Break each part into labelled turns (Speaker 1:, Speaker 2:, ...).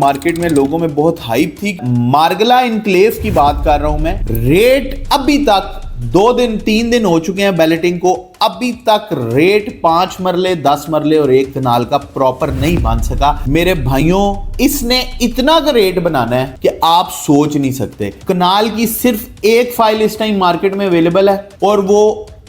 Speaker 1: Market में लोगों में बहुत हाइप थी। मार्गला इनक्लेव की बात कर रहा हूं मैं। रेट अभी तक 2 दिन 3 दिन हो चुके हैं बैलेटिंग को, अभी तक रेट 5 मरले 10 मरले और 1 कनाल का प्रॉपर नहीं बन सका। मेरे भाइयों, इसने इतना का रेट बनाना है कि आप सोच नहीं सकते। कनाल की सिर्फ एक फाइल इस टाइम मार्केट में अवेलेबल है और वो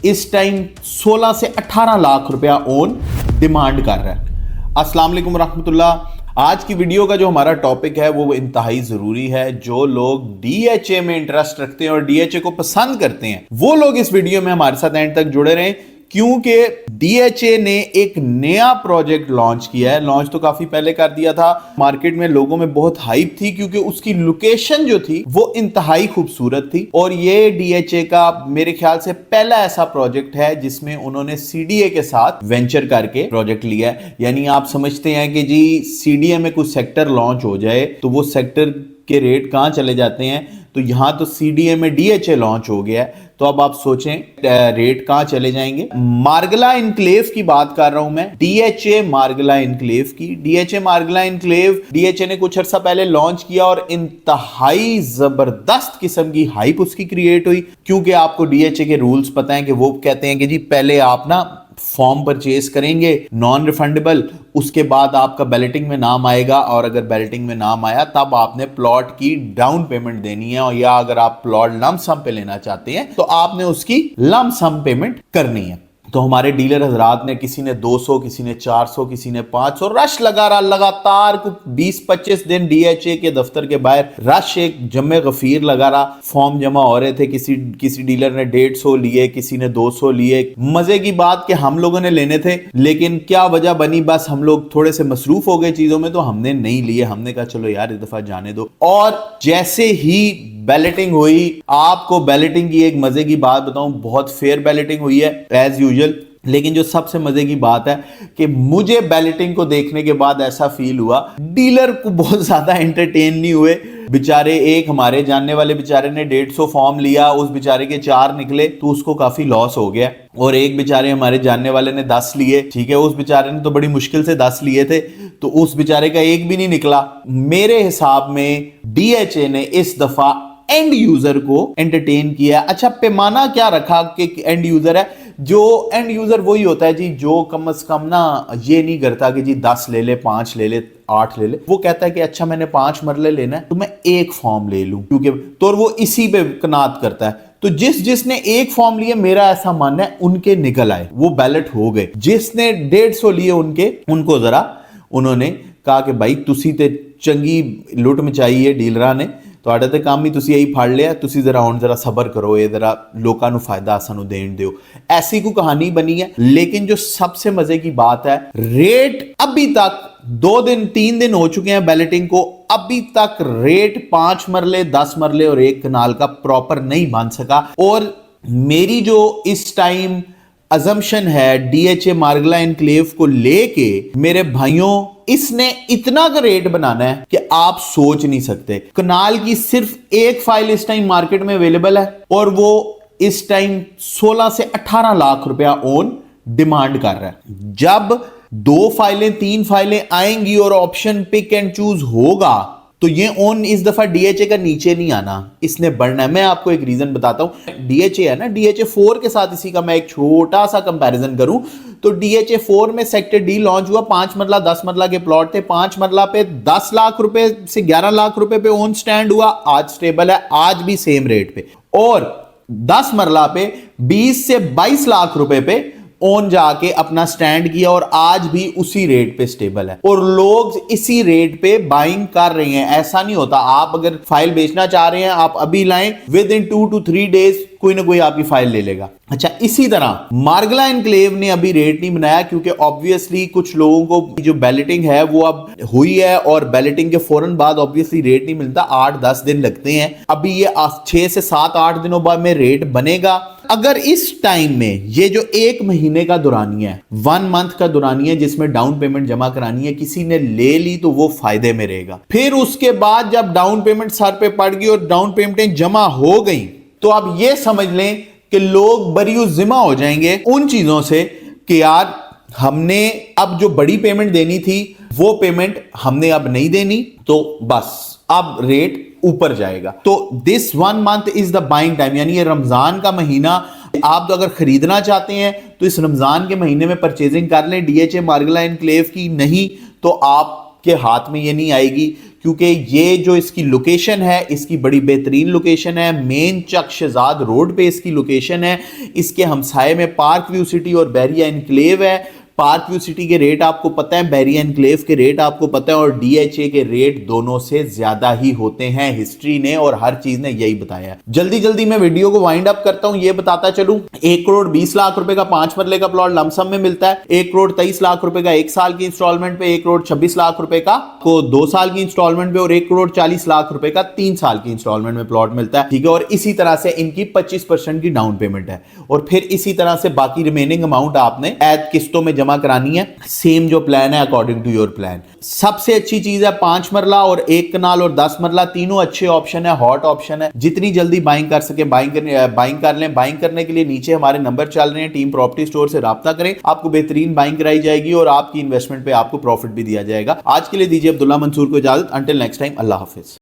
Speaker 1: इस टाइम 16 से 18 लाख रुपया ऑन डिमांड कर रहा है। अस्सलाम वालेकुम रहमतुल्लाह। आज की वीडियो का जो हमारा टॉपिक है वो इंतहाई जरूरी है। जो लोग डीएचए में इंटरेस्ट रखते हैं और डीएचए को पसंद करते हैं वो लोग इस वीडियो में हमारे साथ एंड तक जुड़े रहें, क्योंकि डीएचए ने एक नया प्रोजेक्ट लॉन्च किया है। लॉन्च तो काफी पहले कर दिया था। मार्केट में लोगों में बहुत हाइप थी क्योंकि उसकी लोकेशन जो थी वो इंतहाई खूबसूरत थी। और ये डीएचए का मेरे ख्याल से पहला ऐसा प्रोजेक्ट है जिसमें उन्होंने सीडीए के साथ वेंचर करके प्रोजेक्ट लिया है। यानी आप समझते हैं कि जी सीडीए में कुछ सेक्टर लॉन्च हो जाए तो वो सेक्टर के रेट कहां चले जाते हैं, तो यहां तो सीडीए में डीएचए लॉन्च हो गया है, तो अब आप सोचें रेट कहां चले जाएंगे। मार्गला इनक्लेव की बात कर रहा हूं मैं, डीएचए मार्गला इनक्लेव की। डीएचए मार्गला इनक्लेव डीएचए ने कुछ अर्सा पहले लॉन्च किया और इंतहाई जबरदस्त किस्म की हाइप उसकी क्रिएट हुई, क्योंकि आपको डीएचए के रूल्स पता है कि वो कहते हैं कि जी पहले आप ना फॉर्म परचेज करेंगे नॉन रिफंडेबल, उसके बाद आपका बैलेटिंग में नाम आएगा और अगर बैलेटिंग में नाम आया तब आपने प्लॉट की डाउन पेमेंट देनी है, और या अगर आप प्लॉट लम सम पे लेना चाहते हैं तो आपने उसकी लम सम पेमेंट करनी है। तो हमारे डीलर हजरात ने, किसी ने 200, किसी ने 400, किसी ने 500 रश लगा रहा लगातार। 20-25 दिन डीएचए के दफ्तर के बाहर रश एक जमे गफीर लगा रहा। फॉर्म जमा हो रहे थे, किसी डीलर ने 150 लिए, किसी ने 200 लिए। मजे की बात कि हम लोगों ने लेने थे, लेकिन क्या वजह बनी, बस हम लोग थोड़े से मसरूफ हो गए चीजों में तो हमने नहीं लिए। हमने कहा चलो यार इस दफा जाने दो। और जैसे ही बैलेटिंग हुई, आपको बैलेटिंग की एक मजे की बात बताऊं, बहुत फेयर बैलेटिंग हुई है एज यूजुअल। लेकिन जो सबसे मजे की बात है कि मुझे बैलेटिंग को देखने के बाद ऐसा फील हुआ, डीलर को बहुत ज्यादा एंटरटेन नहीं हुए बेचारे। एक हमारे जानने वाले बेचारे ने 150 फॉर्म लिया, उस बेचारे के 4 निकले तो उसको काफी लॉस हो गया। और एक बेचारे हमारे जानने वाले ने 10 लिए, ठीक है, उस बेचारे ने तो बड़ी मुश्किल से 10 लिए थे, तो उस बेचारे का एक भी नहीं निकला। मेरे हिसाब में डीएचए ने इस दफा एंड यूजर को एंटरटेन किया। अच्छा, पैमाना क्या रखा कि एंड यूजर है? जो एंड यूजर वही होता है जी जो कम से कम ना ये नहीं करता कि जी 10 ले ले, 5 ले ले, 8 ले ले। वो कहता है कि अच्छा मैंने 5 मरले लेना है तो मैं एक फॉर्म ले लूं, क्योंकि तो वो इसी पे कनात करता है। तो जिसने एक फॉर्म लिए, मेरा ऐसा मानना है उनके निकल आए, वो बैलेट हो गए। जिसने 150 लिए उनको जरा उन्होंने कहा कि भाई तुसी ते चंगी लुट मचाई है डीलरां ने, ਤੁਹਾਡਾ ਤੇ ਕੰਮ ਹੀ ਤੁਸੀਂ ਇਹੀ ਫੜ ਲਿਆ, ਤੁਸੀਂ जरा ਹੁਣ जरा सबर करो, ये जरा लोगों ਨੂੰ फायदा ਸਾਨੂੰ देन ਦਿਓ। ऐसी कोई कहानी बनी है। लेकिन जो सबसे मजे की बात है, रेट अभी तक 2 दिन 3 दिन हो चुके हैं बैलेटिंग को, अभी तक रेट 5 मरले 10 मरले और 1 कनाल का प्रॉपर नहीं बन सका। और मेरी जो इस टाइम अजम्पशन है डीएचए मार्गला इनक्लेव को लेके, मेरे भाइयों, इसने इतना का रेट बनाना है कि आप सोच नहीं सकते। कनाल की सिर्फ एक फाइल इस टाइम मार्केट में अवेलेबल है और वो इस टाइम 16 से 18 लाख रुपया ऑन डिमांड कर रहा है। जब 2 फाइलें 3 फाइलें आएंगी और ऑप्शन पिक एंड चूज होगा तो ये ऑन इस दफा डीएचए का नीचे नहीं आना, इसने बढ़ना है। मैं आपको एक रीजन बताता हूं। डीएचए है ना, डीएचए 4 के साथ इसी का मैं एक छोटा सा कंपैरिजन करूं तो डीएचए 4 में सेक्टर डी लॉन्च हुआ। 5 मरला 10 मरला के प्लॉट थे। 5 मरला पे 10 लाख रुपए से 11 लाख रुपए पे ऑन स्टैंड हुआ, आज स्टेबल है, आज भी सेम रेट पे। और 10 मरला पे 20 से 22 लाख रुपए पे ऑन जाके अपना स्टैंड किया और आज भी उसी रेट पे स्टेबल है और लोग इसी रेट पे बाइंग कर रहे हैं। ऐसा नहीं होता, आप अगर फाइल बेचना चाह रहे हैं आप अभी लाएं, विद इन 2 to 3 डेज कोई ना कोई आपकी फाइल ले लेगा। अच्छा, इसी तरह मार्गला इनक्लेव ने अभी रेट नहीं बनाया क्योंकि ऑब्वियसली कुछ लोगों को जो बैलेटिंग है वो अब हुई है और बैलेटिंग के फौरन बाद ऑब्वियसली रेट नहीं मिलता, 8-10 दिन लगते हैं। अभी ये 6 से 7-8 दिनों बाद में रेट बनेगा। अगर इस टाइम में ये जो 1 महीने का दुरानिया है, 1 मंथ का दुरानिया जिसमें डाउन पेमेंट जमा करानी है, किसी ने ले ली तो वो फायदे में रहेगा। फिर उसके बाद जब डाउन पेमेंट सर पे पड़ गई और डाउन पेमेंटें जमा हो गई तो अब ये समझ लें कि लोग बरियो जिम्मा हो जाएंगे उन चीजों से कि यार हमने अब जो बड़ी पेमेंट देनी थी वो पेमेंट हमने अब नहीं देनी, तो बस अब रेट ऊपर जाएगा। तो this 1 month is the buying time, यानी ये रमजान का महीना आप तो अगर खरीदना चाहते हैं तो इस रमजान के महीने में परचेजिंग कर लें डीएचए मार्गला एनक्लेव की, नहीं तो आपके हाथ में ये नहीं आएगी, क्योंकि ये जो इसकी लोकेशन है इसकी बड़ी बेहतरीन लोकेशन है, मेन चक शहजाद रोड पे इसकी लोकेशन है। इसके हमसाए में पार्क व्यू सिटी और बहरिया एनक्लेव है। पार्क व्यू सिटी के रेट आपको पता है, बहरिया एनक्लेव के रेट आपको पता है, और डीएचए के रेट दोनों से ज्यादा ही होते हैं। हिस्ट्री ने और हर चीज ने यही बताया। जल्दी जल्दी मैं वीडियो को वाइंड अप करता हूं, ये बताता चलूं 1 करोड़ 20 लाख रुपए का 5 मरले का प्लॉट लमसम में मिलता है। 1 करोड़ 23 लाख रुपए का 1 साल की इंस्टॉलमेंट पे, 1 करोड़ 26 लाख रुपए का को 2 साल की इंस्टॉलमेंट पे, और 1 करोड़ 40 लाख रुपए का 3 साल की इंस्टॉलमेंट में प्लॉट मिलता है। ठीक है, और इसी तरह से इनकी 25% की डाउन पेमेंट है, और फिर इसी तरह से बाकी रिमेनिंग अमाउंट आपने ऐड किस्तों में जमा करानी है। सेम जो प्लान है अकॉर्डिंग टू योर प्लान। सबसे अच्छी चीज है 5 मरला और 1 कनाल और 10 मरला, तीनों अच्छे ऑप्शन है, हॉट ऑप्शन है। जितनी जल्दी बाइंग कर सके बाइंग कर लें। बाइंग करने के लिए नीचे हमारे नंबर चल रहे हैं, टीम प्रॉपर्टी स्टोर से राब्ता करें, आपको बेहतरीन बाइंग कराई जाएगी और आपकी इन्वेस्टमेंट पे आपको प्रॉफिट भी दिया जाएगा। आज के लिए दीजिए अब्दुल्ला मंसूर को इजाजत। अंटिल नेक्स्ट टाइम, अल्लाह हाफिज।